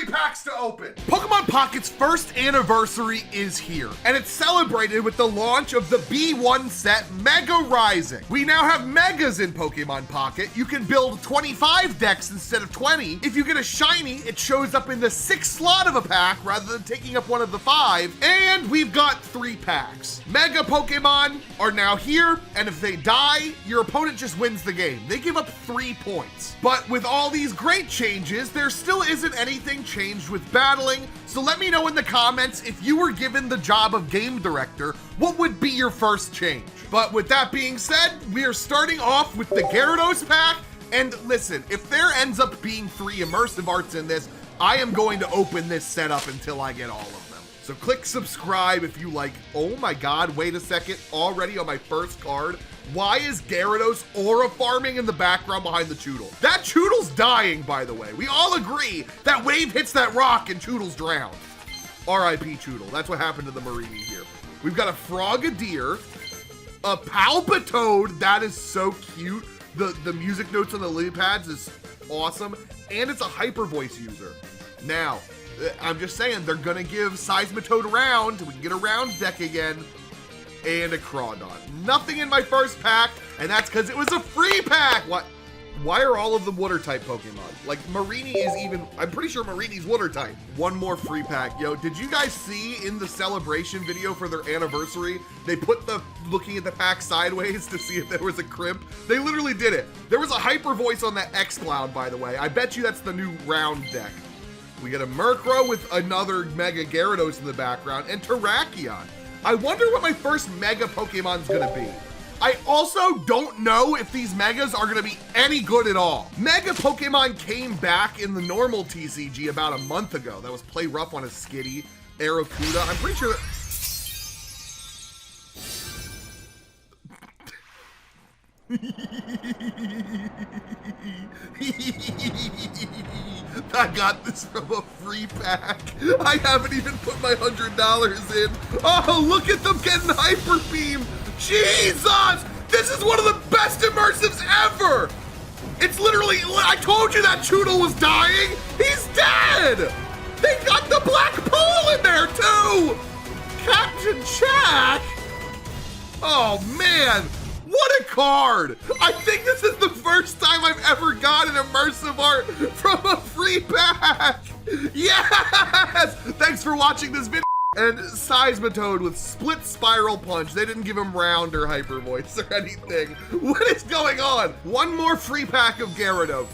3 packs to open. Pokemon Pocket's first anniversary is here, and it's celebrated with the launch of the B1 set Mega Rising. We now have Megas in Pokemon Pocket. You can build 25 decks instead of 20. If you get a shiny, it shows up in the 6th slot of a pack rather than taking up one of the 5. And we've got 3 packs. Mega Pokemon are now here, and if they die, your opponent just wins the game. They give up 3 points. But with all these great changes, there still isn't anything changed with battling, so let me know in the comments if you were given the job of game director, what would be your first change? But with that being said, we are starting off with the Gyarados pack, and listen, if there ends up being 3 immersive arts in this, I am going to open this setup until I get all of them. So click subscribe if you like. Oh my god, wait a second, already on my first card. Why is Gyarados aura farming in the background behind the Choodle? That Choodle's dying, by the way. We all agree that wave hits that rock and Choodle's drowned. R.I.P. Choodle. That's what happened to the Marini here. We've got a Frogadier, a Palpitoad. That is so cute. The music notes on the lily pads is awesome. And it's a Hyper Voice user. Now, I'm just saying, they're gonna give Seismitoad a round. We can get a round deck again. And a Crawdon. Nothing in my first pack, and that's because it was a free pack. What? Why are all of them water type Pokemon? Like Marini is even, I'm pretty sure Marini's water type. One more free pack. Yo, did you guys see in the celebration video for their anniversary, they put the looking at the pack sideways to see if there was a crimp? They literally did it. There was a Hyper Voice on that X-Cloud, by the way. I bet you that's the new round deck. We get a Murkrow with another Mega Gyarados in the background, and Terrakion. I wonder what my first Mega Pokemon's gonna be. I also don't know if these Megas are gonna be any good at all. Mega Pokemon came back in the normal TCG about a month ago. That was Play Rough on a Skitty, Arrokuda. I'm pretty sure that... I got this from a free pack. I haven't even put my $100 in. Oh, look at them getting Hyper Beam. Jesus! This is one of the best immersives ever! It's literally, I told you that Choodle was dying. He's dead! They got the black pool in there too! Captain Jack! Oh man! What a card! I think this is the first time I've ever got an immersive art from a free pack! Yes! Thanks for watching this video. And Seismitoad with Split Spiral Punch. They didn't give him round or Hyper Voice or anything. What is going on? One more free pack of Gyarados.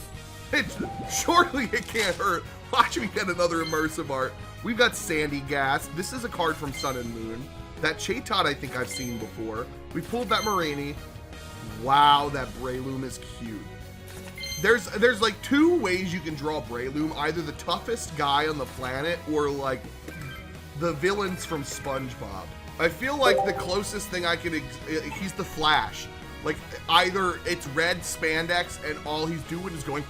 Surely it can't hurt. Watch me get another immersive art. We've got Sandy Gas. This is a card from Sun and Moon. That Chatot I think I've seen before. We pulled that Marini. Wow, that Breloom is cute. There's like 2 ways you can draw Breloom. Either the toughest guy on the planet or like the villains from SpongeBob. I feel like the closest thing I could, he's the Flash. Like either it's red spandex and all he's doing is going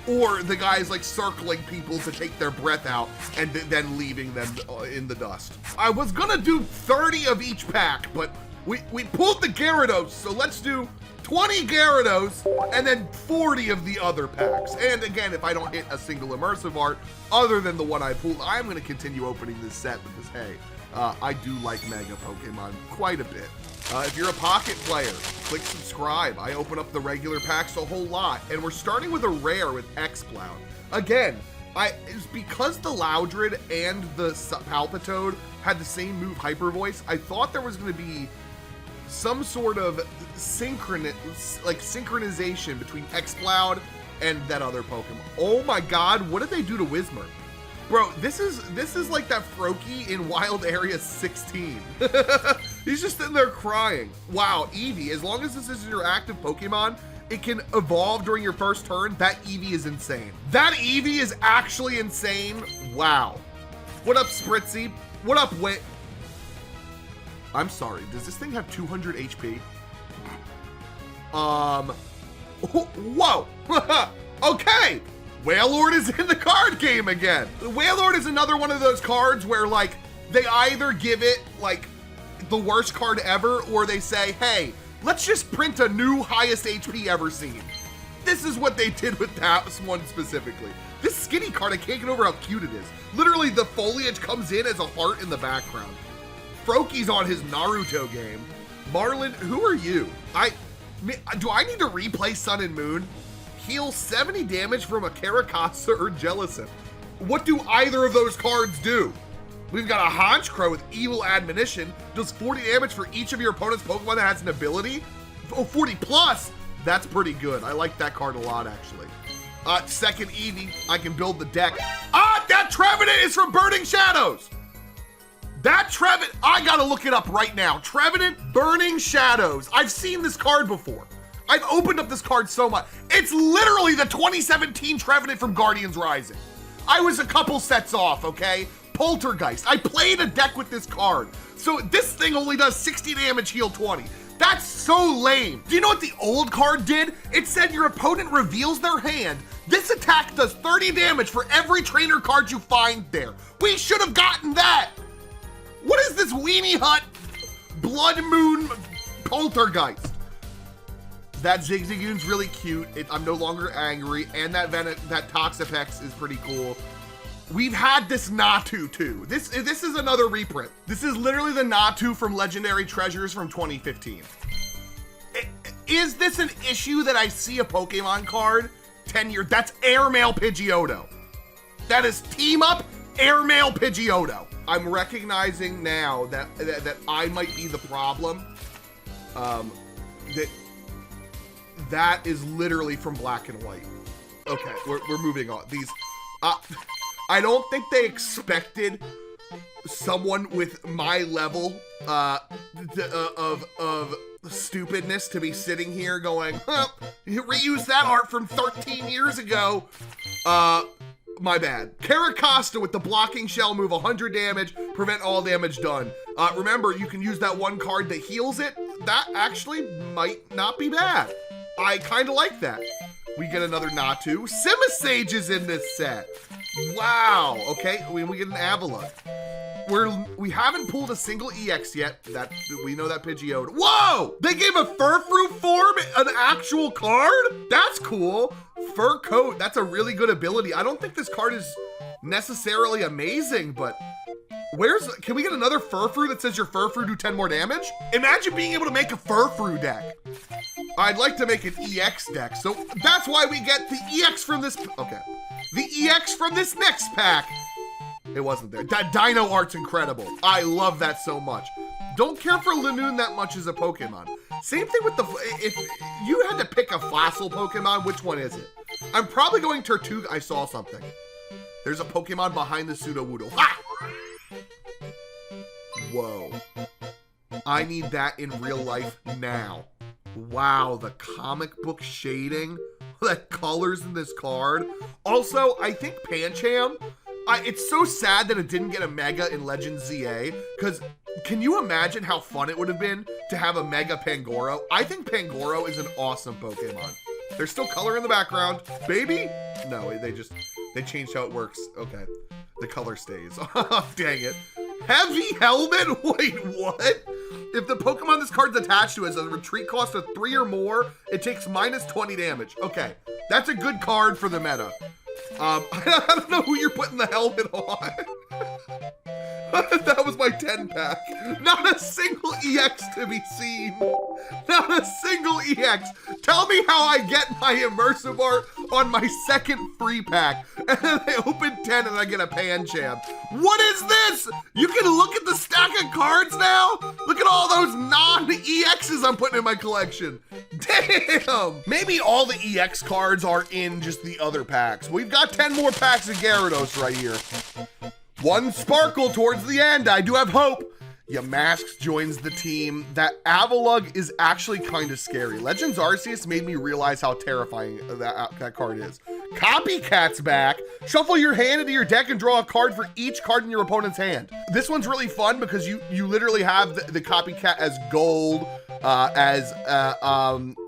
or the guy's like circling people to take their breath out and then leaving them in the dust. I was gonna do 30 of each pack, but we pulled the Gyarados, so let's do 20 Gyarados and then 40 of the other packs. And again, if I don't hit a single immersive art other than the one I pulled, I'm gonna continue opening this set because hey, I do like Mega Pokemon quite a bit. If you're a Pocket player, click subscribe. I open up the regular packs a whole lot, and we're starting with a rare with X-Cloud. Again, it's because the Loudred and the Palpitoad had the same move, Hyper Voice. I thought there was going to be some sort of synchronization between X-Cloud and that other Pokemon. Oh my God, what did they do to Whismur? Bro, this is like that Froakie in Wild Area 16. He's just sitting there crying. Wow, Eevee, as long as this is your active Pokemon, it can evolve during your first turn. That Eevee is insane. That Eevee is actually insane. Wow. What up, Spritzy? What up, Wit? I'm sorry, does this thing have 200 HP? Whoa. Okay. Wailord is in the card game again. Wailord is another one of those cards where like they either give it like the worst card ever or they say, hey, let's just print a new highest HP ever seen. This is what they did with that one specifically. This skinny card, I can't get over how cute it is. Literally, the foliage comes in as a heart in the background. Froaky's on his Naruto game. Marlin, who are you? Do I need to replay Sun and Moon? Heal 70 damage from a Caracasa or Jellicent. What do either of those cards do? We've got a Honchkrow with Evil Admonition. Does 40 damage for each of your opponent's Pokemon that has an ability. Oh, 40 plus. That's pretty good. I like that card a lot, actually. Second Eevee, I can build the deck. That Trevenant is from Burning Shadows. That Trevenant, I gotta look it up right now. Trevenant, Burning Shadows. I've seen this card before. I've opened up this card so much. It's literally the 2017 Trevenant from Guardians Rising. I was a couple sets off, okay? Poltergeist. I played a deck with this card. So this thing only does 60 damage, heal 20. That's so lame. Do you know what the old card did? It said your opponent reveals their hand. This attack does 30 damage for every trainer card you find there. We should have gotten that. What is this Weenie Hut Blood Moon Poltergeist? That Zigzagoon's really cute. I'm no longer angry, and that Toxapex is pretty cool. We've had this Natu too. This is another reprint. This is literally the Natu from Legendary Treasures from 2015. Is this an issue that I see a Pokemon card 10 years? That's Airmail Pidgeotto. That is Team Up Airmail Pidgeotto. I'm recognizing now that I might be the problem. That is literally from Black and White. Okay, we're moving on. These, I don't think they expected someone with my level of stupidness to be sitting here going, reuse that art from 13 years ago. My bad. Caracasta with the blocking shell move, 100 damage, prevent all damage done. Remember, you can use that one card that heals it. That actually might not be bad. I kind of like that. We get another Natu. Simisage is in this set. Wow. Okay, we get an Avalon. We haven't pulled a single EX yet. That we know that Pidgeotto. Whoa! They gave a Furfrou form an actual card? That's cool. Fur Coat, that's a really good ability. I don't think this card is necessarily amazing, but can we get another Furfrou that says your Furfrou do 10 more damage? Imagine being able to make a Furfrou deck. I'd like to make an EX deck, so that's why we get the EX from this, okay. The EX from this next pack. It wasn't there. That Dino art's incredible. I love that so much. Don't care for Lanoon that much as a Pokemon. Same thing with if you had to pick a fossil Pokemon, which one is it? I'm probably going Tortuga. I saw something. There's a Pokemon behind the Sudowoodo. Ha! Whoa. I need that in real life now. Wow, the comic book shading, that colors in this card. Also, I think Pancham, it's so sad that it didn't get a Mega in Legends ZA, because can you imagine how fun it would have been to have a Mega Pangoro? I think Pangoro is an awesome Pokemon. There's still color in the background. Baby? No, they changed how it works. Okay, the color stays. Dang it. Heavy Helmet? Wait, what? If the Pokemon this card's attached to has a retreat cost of 3 or more, it takes minus 20 damage. Okay, that's a good card for the meta. I don't know who you're putting the helmet on. That was my 10 pack. Not a single EX to be seen. Not a single EX. Tell me how I get my immersive art on my second free pack. And then I open 10 and I get a Pancham. What is this? You can look at the stack of cards now? Look at all those non-EXs I'm putting in my collection. Damn. Maybe all the EX cards are in just the other packs. We've got 10 more packs of Gyarados right here. One sparkle towards the end. I do have hope. Yamask joins the team. That Avalugg is actually kind of scary. Legends Arceus made me realize how terrifying that card is. Copycat's back. Shuffle your hand into your deck and draw a card for each card in your opponent's hand. This one's really fun because you literally have the Copycat as gold,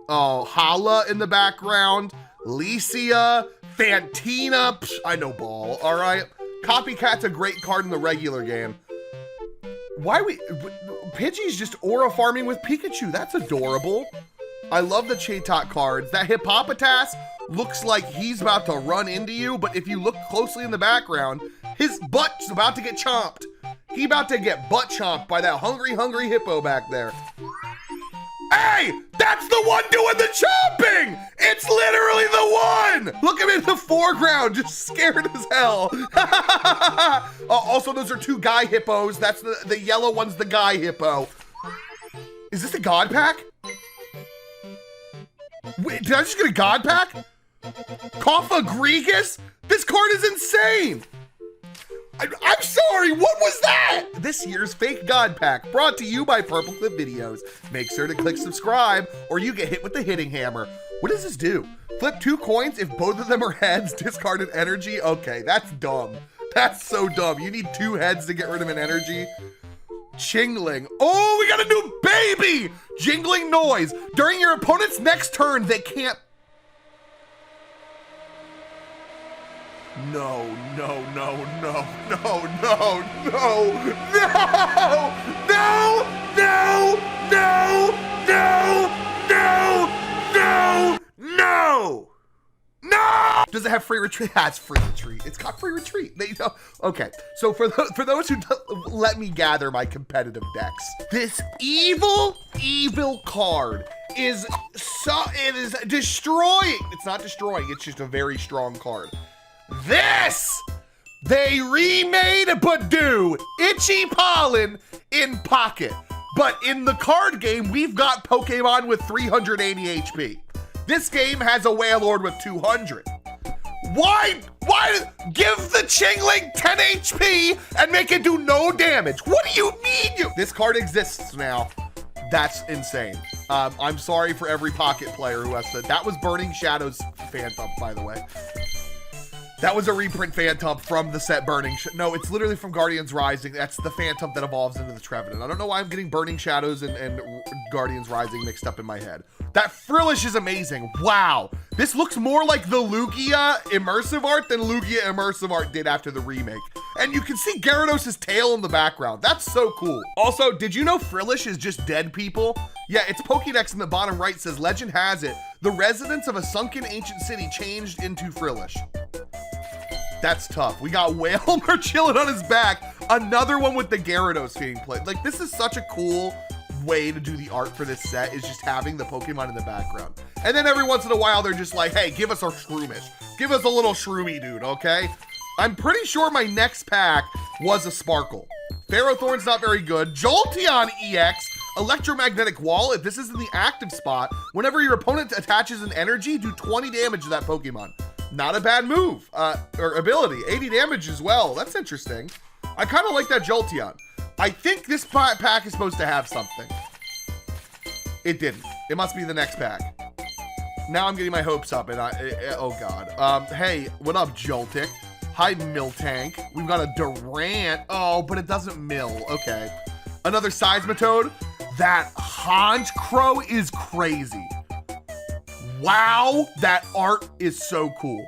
Hala in the background, Licia, Fantina. Psh, I know ball, all right? Copycat's a great card in the regular game. Pidgey's just aura farming with Pikachu. That's adorable. I love the Chatot cards. That Hippopotas, looks like he's about to run into you, but if you look closely in the background, his butt's about to get chomped. He about to get butt chomped by that hungry hippo back there. Hey, that's the one doing the chomping! It's literally the one! Look at him in the foreground, just scared as hell. Also, those are two guy hippos. That's the yellow one's the guy hippo. Is this a god pack? Wait, did I just get a god pack? Koffa Gregus? This card is insane! I'm sorry, what was that? This year's fake god pack, brought to you by Purplecliffe Videos. Make sure to click subscribe or you get hit with the hitting hammer. What does this do? Flip 2 coins if both of them are heads, discarded energy? Okay, that's dumb. That's so dumb. You need 2 heads to get rid of an energy. Chingling. Oh, we got a new baby! Jingling noise. During your opponent's next turn, they can't... No, no, no, no, no, no, no, no, no, no, no, no, no, no, no. Does it have free retreat? That's free retreat. It's got free retreat. They know. Okay, so for those who let me gather my competitive decks, this evil card is it is destroying. It's not destroying. It's just a very strong card. This! They remade Badoo, Itchy Pollen in Pocket. But in the card game, we've got Pokemon with 380 HP. This game has a Wailord with 200. Why give the Chingling 10 HP and make it do no damage? What do you mean This card exists now. That's insane. I'm sorry for every Pocket player who has to. That was Burning Shadows Phantom, by the way. That was a reprint Phantom from the set Burning No, it's literally from Guardians Rising. That's the Phantom that evolves into the Trevenant. I don't know why I'm getting Burning Shadows and Guardians Rising mixed up in my head. That Frillish is amazing. Wow. This looks more like the Lugia immersive art than Lugia immersive art did after the remake. And you can see Gyarados' tail in the background. That's so cool. Also, did you know Frillish is just dead people? Yeah, its Pokédex in the bottom right says, legend has it, the residents of a sunken ancient city changed into Frillish. That's tough. We got Wailmer chilling on his back. Another one with the Gyarados being played. Like, this is such a cool way to do the art for this set, is just having the Pokemon in the background. And then every once in a while, they're just like, hey, give us our Shroomish. Give us a little Shroomy dude, okay? I'm pretty sure my next pack was a Sparkle. Ferrothorn's not very good. Jolteon EX, Electromagnetic Wall. If this is in the active spot, whenever your opponent attaches an energy, do 20 damage to that Pokemon. Not a bad move, or ability. 80 damage as well. That's interesting. I kind of like that Jolteon. I think this pack is supposed to have something. It didn't. It must be the next pack. Now I'm getting my hopes up, and oh god. Hey, what up, Joltik? Hi, Miltank. We've got a Durant. Oh, but it doesn't mill. Okay. Another Seismitoad. That Honchkrow is crazy. Wow, that art is so cool.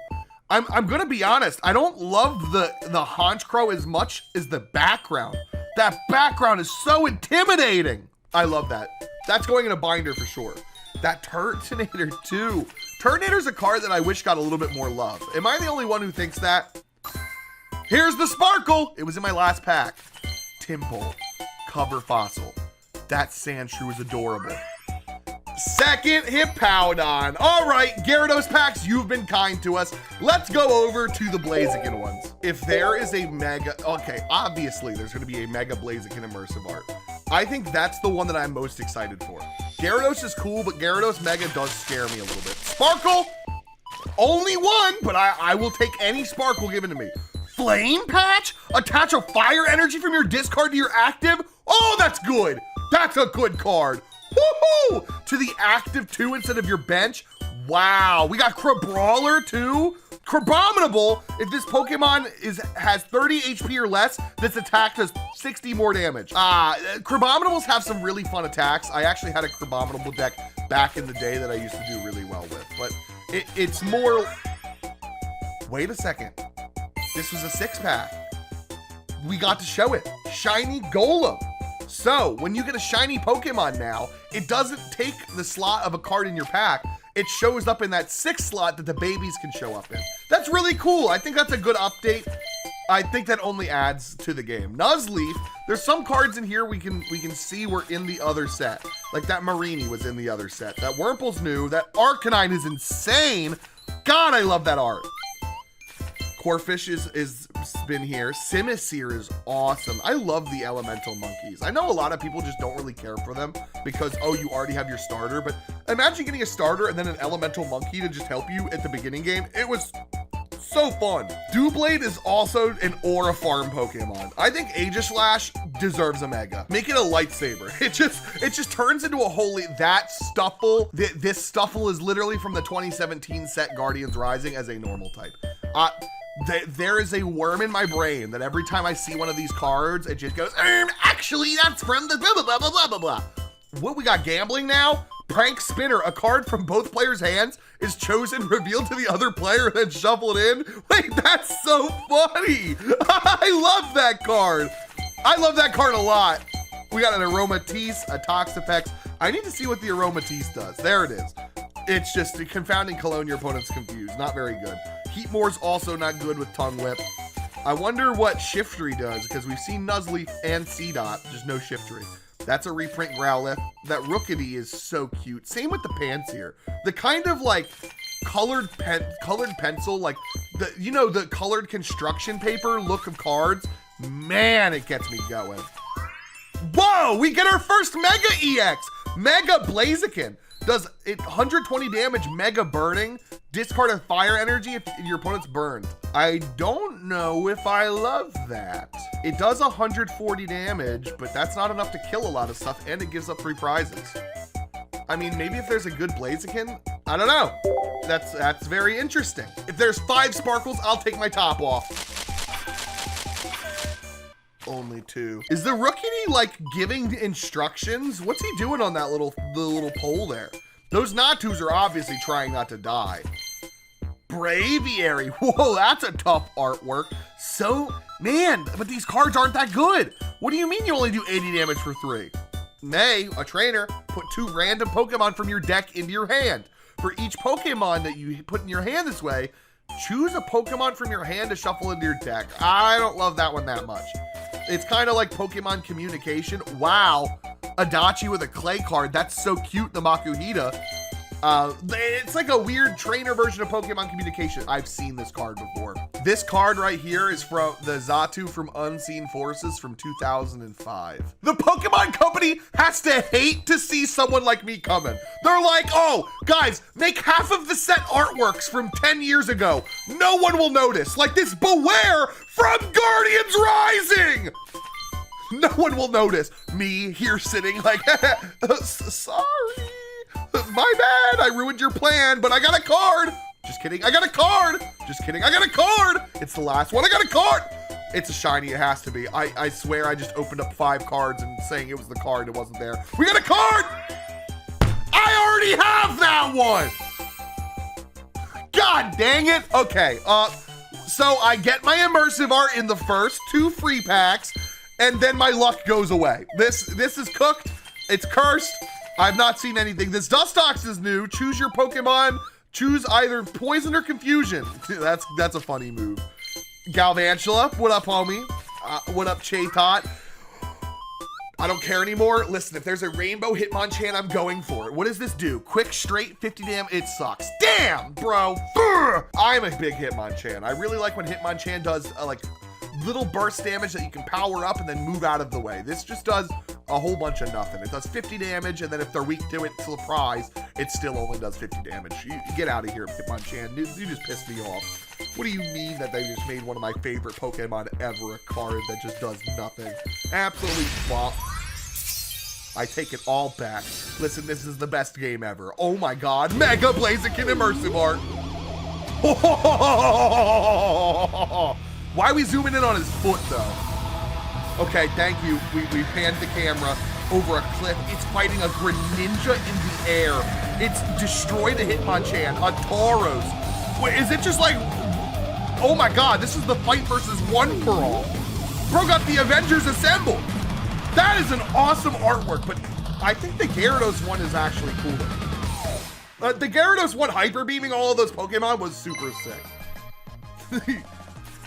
I'm gonna be honest, I don't love the Honchkrow as much as the background. That background is so intimidating. I love that. That's going in a binder for sure. That Turtonator too. Turtonator's a card that I wish got a little bit more love. Am I the only one who thinks that? Here's the Sparkle. It was in my last pack. Timple, Cover Fossil. That Sandshrew is adorable. Second Hippowdon. All right, Gyarados packs, you've been kind to us. Let's go over to the Blaziken ones. If there is a mega, okay, obviously there's gonna be a mega Blaziken immersive art. I think that's the one that I'm most excited for. Gyarados is cool, but Gyarados Mega does scare me a little bit. Sparkle, only one, but I will take any Sparkle given to me. Flame Patch, attach a fire energy from your discard to your active. Oh, that's good. That's a good card. Woohoo! To the active 2 instead of your bench. Wow, we got Crabrawler too. Crabominable, if this Pokemon has 30 HP or less, this attack does 60 more damage. Crabominables have some really fun attacks. I actually had a Crabominable deck back in the day that I used to do really well with, but it's more... Wait a second. This was a 6-pack. We got to show it. Shiny Golem. So, when you get a shiny Pokemon now, it doesn't take the slot of a card in your pack. it shows up in that 6 slot that the babies can show up in. That's really cool. I think that's a good update. I think that only adds to the game. Nuzleaf, there's some cards in here we can see were in the other set. Like that Marini was in the other set. That Wurmple's new. That Arcanine is insane. God, I love that art. Corphish is been here. Simisear is awesome. I love the elemental monkeys. I know a lot of people just don't really care for them because, oh, you already have your starter, but imagine getting a starter and then an elemental monkey to just help you at the beginning game. It was so fun. Doublade is also an aura farm Pokemon. I think Aegislash deserves a Mega. Make it a lightsaber. It just turns into a holy, that Stuffle, this Stuffle is literally from the 2017 set Guardians Rising as a normal type. There is a worm in my brain that every time I see one of these cards, it just goes, actually, that's from the blah, blah, blah, blah, blah, blah. What, we got gambling now? Prank Spinner, a card from both players' hands is chosen, revealed to the other player, and then shuffled in. Wait, that's so funny. I love that card. I love that card a lot. We got an Aromatisse, a Toxapex. I need to see what the Aromatisse does. There it is. It's just confounding Cologne, your opponent's confused. Not very good. Heatmore's also not good with Tongue Whip. I wonder what Shiftry does, because we've seen Nuzleaf and Seedot, just no Shiftry. That's a reprint Growlithe. That Rookity is so cute. Same with the Pansear. The kind of like colored pencil, like the colored construction paper look of cards. Man, it gets me going. Whoa, we get our first Mega EX. Mega Blaziken. Does it 120 damage, Mega Burning, discard a fire energy if your opponent's burned. I don't know if I love that. It does 140 damage, but that's not enough to kill a lot of stuff, and it gives up 3 prizes. I mean, maybe if there's a good Blaziken, I don't know. That's very interesting. If there's 5 sparkles, I'll take my top off. Only 2. Is the Rookity like giving instructions? What's he doing on that the little pole there? Those Natus are obviously trying not to die. Braviary. Whoa, that's a tough artwork. So, man, but these cards aren't that good. What do you mean you only do 80 damage for 3? May, a trainer, put 2 random Pokemon from your deck into your hand. For each Pokemon that you put in your hand this way, choose a Pokemon from your hand to shuffle into your deck. I don't love that one that much. It's kind of like Pokemon Communication. Wow. Adachi with a clay card. That's so cute, the Makuhita. It's like a weird trainer version of Pokemon Communication. I've seen this card before. This card right here is from the Xatu from Unseen Forces from 2005. The Pokemon Company has to hate to see someone like me coming. They're like, oh, guys, make half of the set artworks from 10 years ago. No one will notice. Like this Beware from Guardians Rising. No one will notice. Me here sitting like, sorry. My bad, I ruined your plan, but I got a card. Just kidding, I got a card. Just kidding, I got a card. It's the last one, I got a card. It's a shiny, it has to be. I swear I just opened up 5 cards and saying it was the card, it wasn't there. We got a card. I already have that one. God dang it. Okay, so I get my immersive art in the first 2 free packs, and then my luck goes away. This is cooked, it's cursed. I've not seen anything. This Dustox is new. Choose your Pokemon. Choose either Poison or Confusion. That's a funny move. Galvantula, what up, homie? What up, Chatot? I don't care anymore. Listen, if there's a Rainbow Hitmonchan, I'm going for it. What does this do? Quick, straight, 50 damage. It sucks. Damn, bro. Urgh. I'm a big Hitmonchan. I really like when Hitmonchan does like little burst damage that you can power up and then move out of the way. This just does a whole bunch of nothing. It does 50 damage, and then if they're weak to it, surprise, it still only does 50 damage. You get out of here, Hitmonchan. You just pissed me off. What do you mean that they just made one of my favorite Pokemon ever a card that just does nothing? Absolute flop. I take it all back. Listen, this is the best game ever. Oh my god, Mega Blaziken Immersive Art. Why are we zooming in on his foot, though? Okay, thank you. We panned the camera over a cliff. It's fighting a Greninja in the air. It's destroyed a Hitmonchan, a Tauros. Wait, is it just like... Oh my god, this is the fight versus one for all. Bro got the Avengers assembled. That is an awesome artwork, but I think the Gyarados one is actually cooler. The Gyarados one hyper beaming all of those Pokemon was super sick.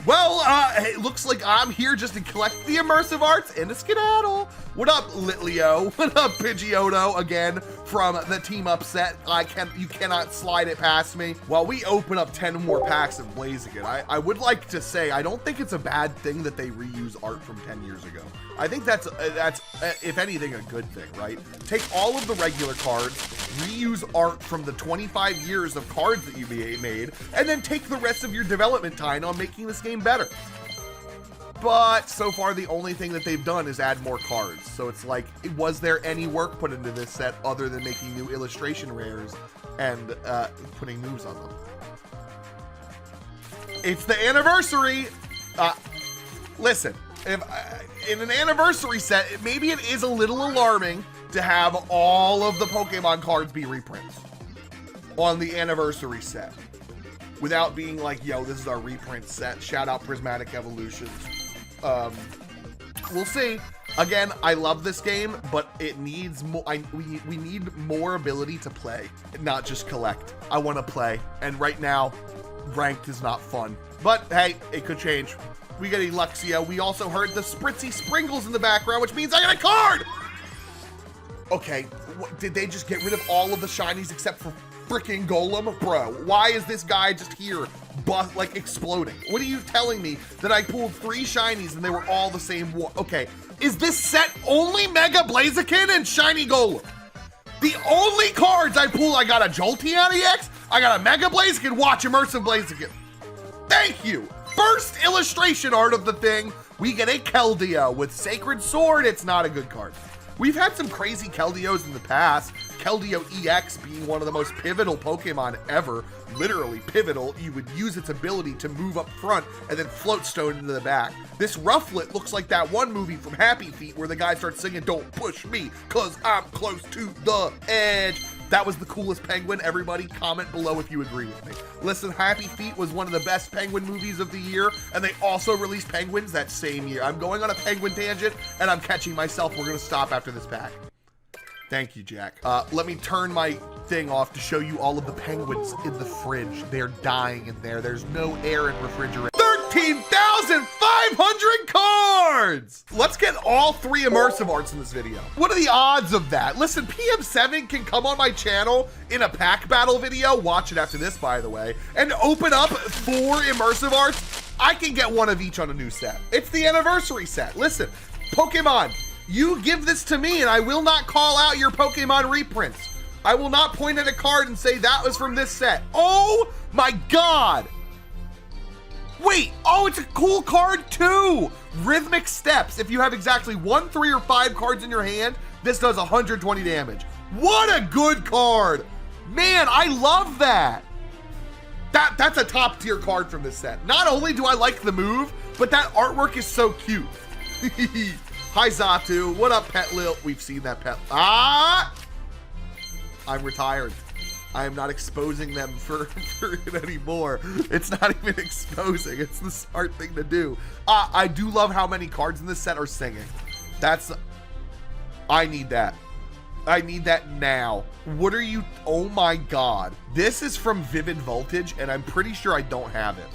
Well, it looks like I'm here just to collect the immersive arts and to skedaddle. What up, Litleo? What up, Pidgeotto? Again, from the team up set. You cannot slide it past me. While we open up 10 more packs of Blaziken, I would like to say, I don't think it's a bad thing that they reuse art from 10 years ago. I think that's if anything, a good thing, right? Take all of the regular cards, reuse art from the 25 years of cards that you made, and then take the rest of your development time on making this game better. But so far, the only thing that they've done is add more cards. So it's like, was there any work put into this set other than making new illustration rares and putting moves on them? It's the anniversary. Listen, if in an anniversary set, maybe it is a little alarming to have all of the Pokemon cards be reprints on the anniversary set without being like, yo, this is our reprint set. Shout out Prismatic Evolutions. We'll see. Again, I love this game, but it needs more. We need more ability to play, not just collect. I want to play, and right now, ranked is not fun. But hey, it could change. We got Luxio. We also heard the Spritzy Sprinkles in the background, which means I got a card! Okay, did they just get rid of all of the shinies except for freaking Golem? Bro, why is this guy just here, like exploding? What are you telling me that I pulled 3 shinies and they were all the same one? Okay, is this set only Mega Blaziken and Shiny Golem? The only cards I pulled, I got a Jolteon EX, I got a Mega Blaziken, watch Immersive Blaziken. Thank you. First illustration art of the thing, we get a Keldeo with Sacred Sword. It's not a good card. We've had some crazy Keldeos in the past. Keldeo EX being one of the most pivotal Pokemon ever. Literally pivotal. You would use its ability to move up front and then float stone into the back. This Rufflet looks like that one movie from Happy Feet where the guy starts singing, "Don't push me, cause I'm close to the edge." That was the coolest penguin. Everybody comment below if you agree with me. Listen, Happy Feet was one of the best penguin movies of the year, and they also released penguins that same year. I'm going on a penguin tangent, and I'm catching myself. We're gonna stop after this pack. Thank you, Jack. Let me turn my thing off to show you all of the penguins in the fridge. They're dying in there. There's no air in refrigerator. 13,500 cards! Let's get all 3 immersive arts in this video. What are the odds of that? Listen, PM7 can come on my channel in a pack battle video, watch it after this, by the way, and open up 4 immersive arts. I can get one of each on a new set. It's the anniversary set. Listen, Pokemon, you give this to me and I will not call out your Pokemon reprints. I will not point at a card and say that was from this set. Oh my God. Wait, oh, it's a cool card too. Rhythmic Steps. If you have exactly 1, 3, or 5 cards in your hand, this does 120 damage. What a good card. Man, I love that. That's a top tier card from this set. Not only do I like the move, but that artwork is so cute. Hi, Zatu. What up, Pet Lil? We've seen that pet. Ah! I'm retired. I am not exposing them for it anymore. It's not even exposing. It's the smart thing to do. I do love how many cards in this set are singing. I need that. I need that now. What are you? Oh my God. This is from Vivid Voltage, and I'm pretty sure I don't have it.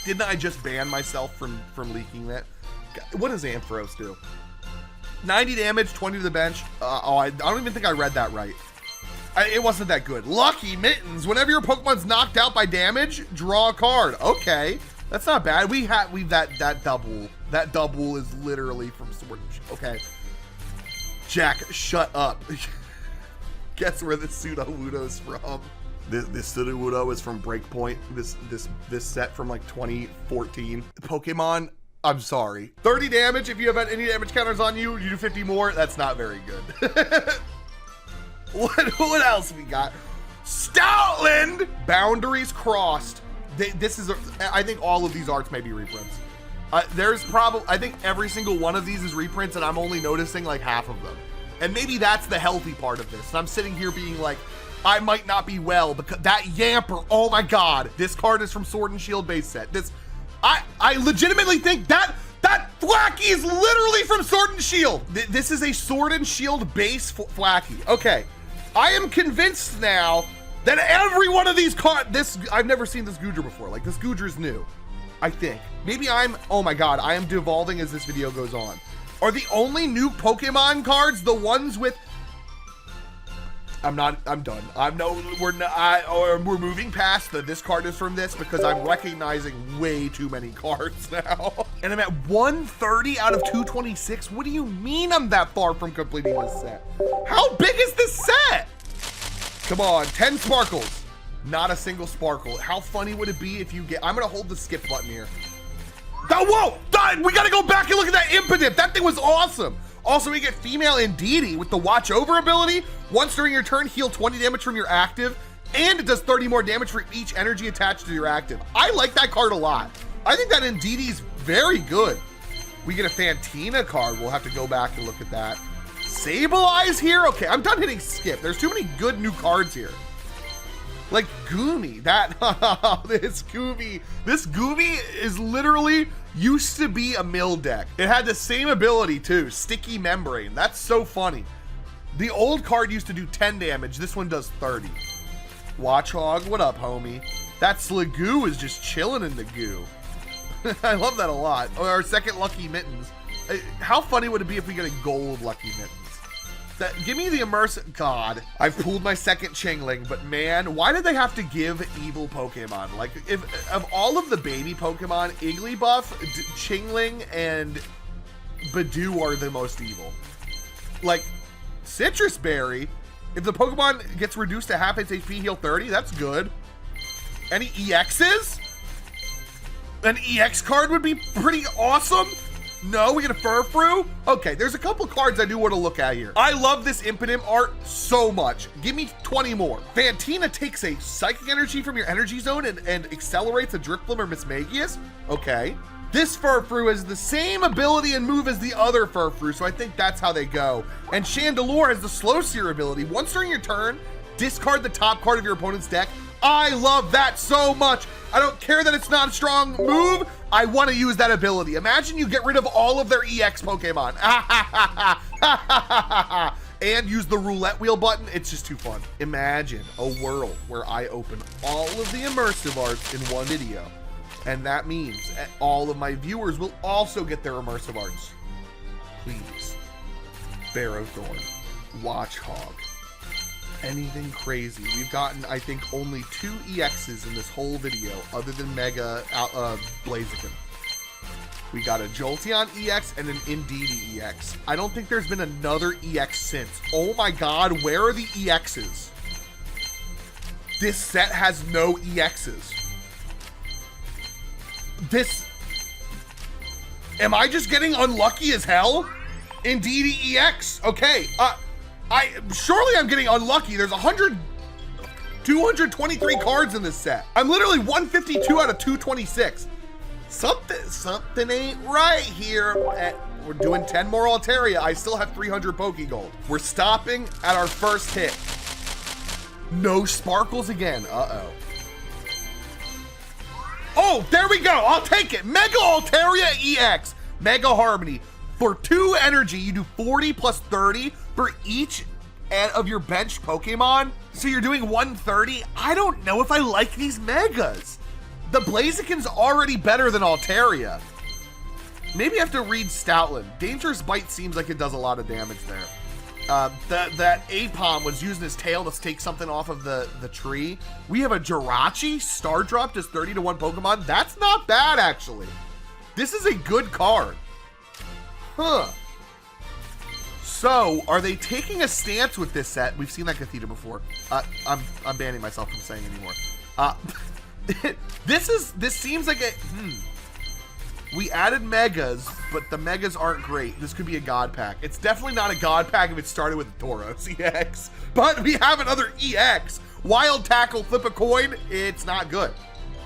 Didn't I just ban myself from leaking that? What does Ampharos do? 90 damage, 20 to the bench. I don't even think I read that right. It wasn't that good. Lucky Mittens. Whenever your Pokemon's knocked out by damage, draw a card. Okay, that's not bad. We that double. That double is literally from Sword and Shield. Okay, Jack, shut up. Guess where the Sudowoodo's from? This Sudowoodo is from Breakpoint. This set from like 2014. Pokemon. I'm sorry. 30 damage. If you have any damage counters on you, you do 50 more. That's not very good. What else we got? Stoutland! Boundaries Crossed. I think all of these arts may be reprints. There's probably, I think every single one of these is reprints, and I'm only noticing like half of them. And maybe that's the healthy part of this. And I'm sitting here being like, I might not be well because that Yamper, oh my God, this card is from Sword and Shield base set. I legitimately think that Thwacky is literally from Sword and Shield. This is a Sword and Shield base Thwacky. Okay, I am convinced now Then every one of these cards, I've never seen this Goodra before. Like, this Goodra's new, I think. Maybe oh my God, I am devolving as this video goes on. Are the only new Pokemon cards the ones with, I'm done. We're moving past this card is from this because I'm recognizing way too many cards now. And I'm at 130 out of 226. What do you mean I'm that far from completing this set? How big is this set? Come on, 10 sparkles. Not a single sparkle. How funny would it be if you I'm gonna hold the skip button here. Oh, whoa, we gotta go back and look at that Impidimp. That thing was awesome. Also, we get female Indeedee with the Watch Over ability. Once during your turn, heal 20 damage from your active, and it does 30 more damage for each energy attached to your active. I like that card a lot. I think that Indeedee's very good. We get a Fantina card. We'll have to go back and look at that. Sableye here? Okay, I'm done hitting skip. There's too many good new cards here. Like Goomy, this Goomy is literally used to be a mill deck. It had the same ability too, Sticky Membrane. That's so funny. The old card used to do 10 damage. This one does 30. Watchhog, what up, homie? That Sligoo is just chilling in the goo. I love that a lot. Our second Lucky Mittens. How funny would it be if we get a gold Lucky Mittens? Give me the immersive. God, I've pulled my second Chingling, but man, why did they have to give evil Pokemon? Like, if of all of the baby Pokemon, Igglybuff, Chingling, and Badoo are the most evil. Like, Citrus Berry, if the Pokemon gets reduced to half its HP, heal 30, that's good. Any EXs? An EX card would be pretty awesome. No, we get a Furfrou? Okay, there's a couple cards I do want to look at here. I love this Impidimp art so much. Give me 20 more. Fantina takes a Psychic Energy from your Energy Zone and accelerates a Drifblim or Mismagius. Okay. This Furfrou has the same ability and move as the other Furfrou, so I think that's how they go. And Chandelure has the Slow Seer ability. Once during your turn, discard the top card of your opponent's deck. I love that so much. I don't care that it's not a strong move. I want to use that ability. Imagine you get rid of all of their EX Pokemon. And use the roulette wheel button. It's just too fun. Imagine a world where I open all of the immersive arts in one video. And that means all of my viewers will also get their immersive arts. Please. Barrowthorn. Watchhog. Anything crazy. We've gotten, I think, only 2 EXs in this whole video, other than Mega Blaziken. We got a Jolteon EX and an Indeedee EX. I don't think there's been another EX since. Oh my God, where are the EXs? This set has no EXs. Am I just getting unlucky as hell? Indeedee EX. Okay, surely I'm getting unlucky. There's 223 cards in this set. I'm literally 152 out of 226. Something ain't right here. We're doing 10 more Altaria. I still have 300 Pokegold. We're stopping at our first hit. No sparkles again. Uh-oh. Oh, there we go. I'll take it. Mega Altaria EX. Mega Harmony. For 2 energy, you do 40 plus 30 for each of your benched Pokemon. So you're doing 130. I don't know if I like these Megas. The Blaziken's already better than Altaria. Maybe I have to read Stoutland. Dangerous Bite seems like it does a lot of damage there. That Apom was using his tail to take something off of the tree. We have a Jirachi. Star Drop does 30 to 1 Pokemon. That's not bad, actually. This is a good card. Huh. So, are they taking a stance with this set? We've seen that Cathedra before. I'm banning myself from saying anymore. This seems like a, We added Megas, but the Megas aren't great. This could be a God Pack. It's definitely not a God Pack if it started with a Tauros EX. But we have another EX. Wild Tackle, flip a coin. It's not good.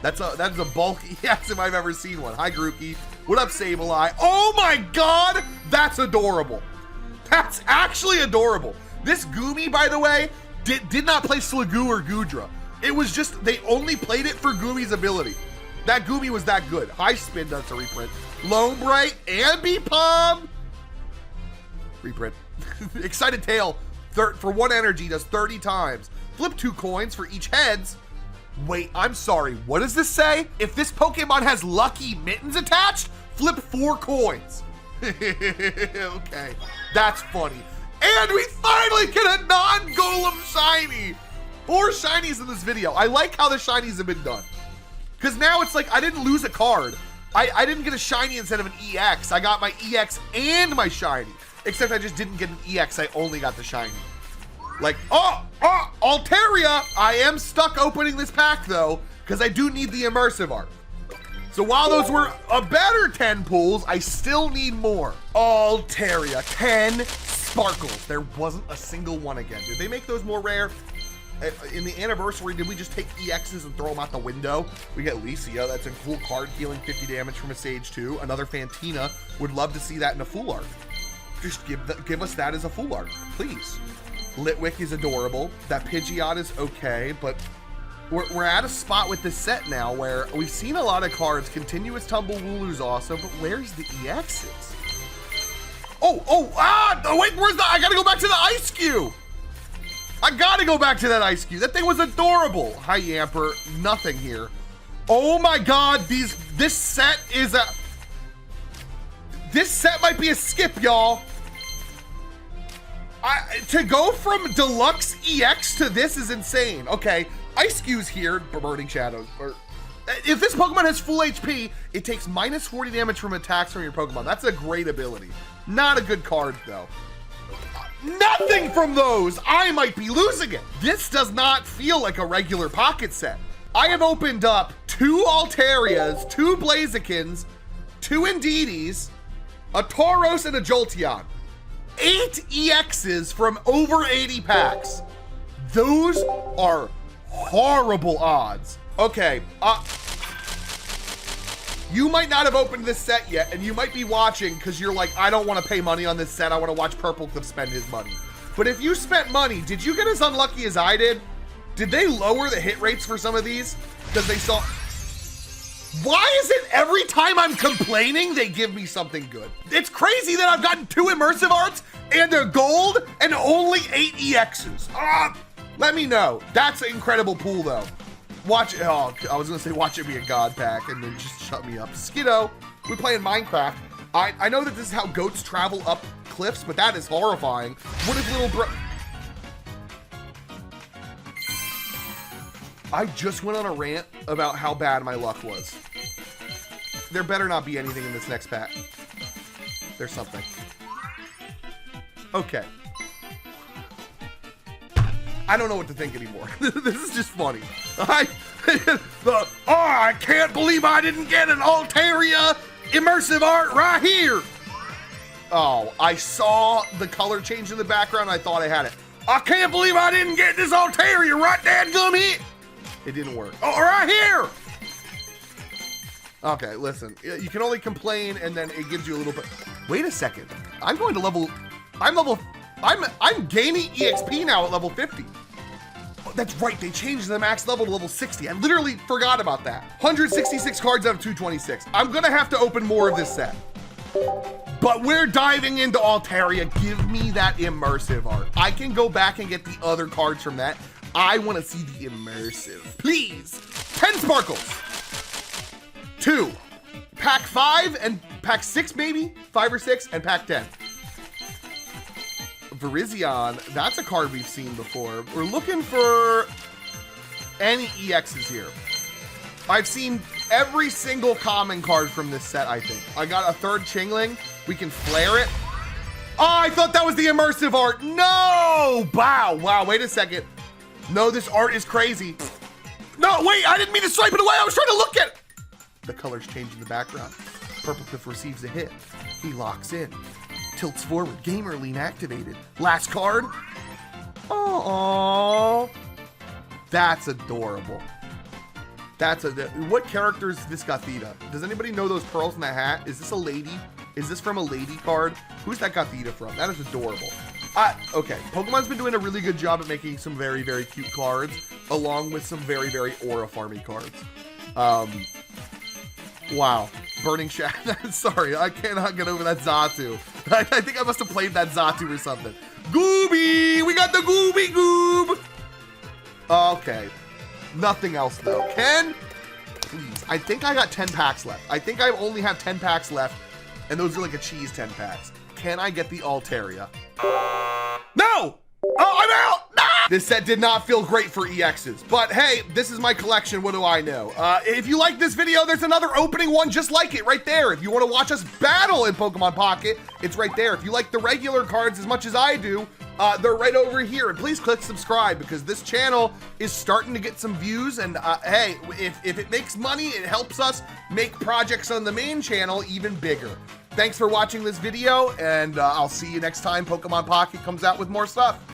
That's a bulk EX if I've ever seen one. Hi, Grookey. What up, Sableye? Oh my God, that's adorable. That's actually adorable. This Goomy, by the way, did not play Sligoo or Goodra. It was just, they only played it for Goomy's ability. That Goomy was that good. High Spin does a reprint. Lone Bright and Bpom. Reprint. Excited Tail, for 1 energy, does 30 times. Flip 2 coins for each heads. Wait, I'm sorry. What does this say? If this Pokemon has lucky mittens attached, flip 4 coins. Okay, that's funny. And we finally get a non-Golem shiny. 4 shinies in this video. I like how the shinies have been done. Because now it's like I didn't lose a card. I didn't get a shiny instead of an EX. I got my EX and my shiny. Except I just didn't get an EX. I only got the shiny. Like, Altaria. I am stuck opening this pack though, because I do need the immersive art. So while those were a better 10 pulls, I still need more. Altaria, 10 sparkles. There wasn't a single one again. Did they make those more rare? In the anniversary, did we just take EXs and throw them out the window? We get Licia, that's a cool card, healing 50 damage from a Sage 2. Another Fantina, would love to see that in a full art. Just give us that as a full art, please. Litwick is adorable. That Pidgeot is okay, but we're at a spot with this set now where we've seen a lot of cards. Continuous Tumblewooloo's awesome, but where's the EXs? Wait, where's the, I gotta go back to the Ice Cube. I gotta go back to that Ice Cube. That thing was adorable. Hi, Yamper. Nothing here. Oh my God, this set is a... This set might be a skip, y'all. To go from Deluxe EX to this is insane. Okay, Ice Cube's here. Burning Shadows. If this Pokemon has full HP, it takes minus 40 damage from attacks from your Pokemon. That's a great ability. Not a good card, though. Nothing from those! I might be losing it. This does not feel like a regular pocket set. I have opened up 2 Altarias, 2 Blazikens, 2 Indeedis, a Tauros, and a Jolteon. 8 EXs from over 80 packs. Those are horrible odds. Okay, you might not have opened this set yet, and you might be watching because you're like, I don't want to pay money on this set. I want to watch Purplecliffe spend his money. But if you spent money, did you get as unlucky as I did? Did they lower the hit rates for some of these? Because they saw... Why is it every time I'm complaining, they give me something good? It's crazy that I've gotten 2 immersive arts and a gold and only 8 EXs. Let me know. That's an incredible pool, though. Watch it. Oh, I was gonna say watch it be a god pack and then just shut me up. Skiddo, we're playing Minecraft. I know that this is how goats travel up cliffs, but that is horrifying. What if little bro... I just went on a rant about how bad my luck was. There better not be anything in this next pack. There's something. Okay. I don't know what to think anymore. This is just funny. I can't believe I didn't get an Altaria immersive art right here. Oh, I saw the color change in the background. I thought I had it. I can't believe I didn't get this Altaria right dadgum here. It didn't work. Oh, right here. Okay, listen. You can only complain, and then it gives you a little bit. Wait a second. I'm going to level. I'm gaining EXP now at level 50. Oh, that's right. They changed the max level to level 60. I literally forgot about that. 166 cards out of 226. I'm gonna have to open more of this set. But we're diving into Altaria. Give me that immersive art. I can go back and get the other cards from that. I want to see the immersive. Please. 10 sparkles. 2. Pack 5 and pack 6 maybe? 5 or 6 and pack 10. Virizion, that's a card we've seen before. We're looking for any EXs here. I've seen every single common card from this set, I think. I got a 3rd Chingling. We can flare it. Oh, I thought that was the immersive art. No! Wow, wait a second. No, this art is crazy. No, wait, I didn't mean to swipe it away. I was trying to look at it. The colors change in the background. Purplecliffe receives a hit. He locks in. Tilts forward. Gamer Lean activated. Last card. Oh, that's adorable. What character is this Gothita? Does anybody know those pearls in that hat? Is this a lady? Is this from a lady card? Who's that Gothita from? That is adorable. Okay, Pokemon's been doing a really good job at making some very, very cute cards, along with some very, very aura farmy cards. Wow. Burning Shadow. Sorry, I cannot get over that Xatu. I think I must have played that Xatu or something. Gooby! We got the Gooby Goob! Okay. Nothing else, though. Ken, please. I think I got 10 packs left. I think I only have 10 packs left, and those are like a cheese 10 packs. Can I get the Altaria? No! Oh, I'm out! Nah! This set did not feel great for EXs, but hey, this is my collection. What do I know? If you like this video, there's another opening one just like it right there. If you want to watch us battle in Pokemon Pocket, it's right there. If you like the regular cards as much as I do, they're right over here. And please click subscribe because this channel is starting to get some views. And hey, if it makes money, it helps us make projects on the main channel even bigger. Thanks for watching this video, and I'll see you next time Pokemon Pocket comes out with more stuff.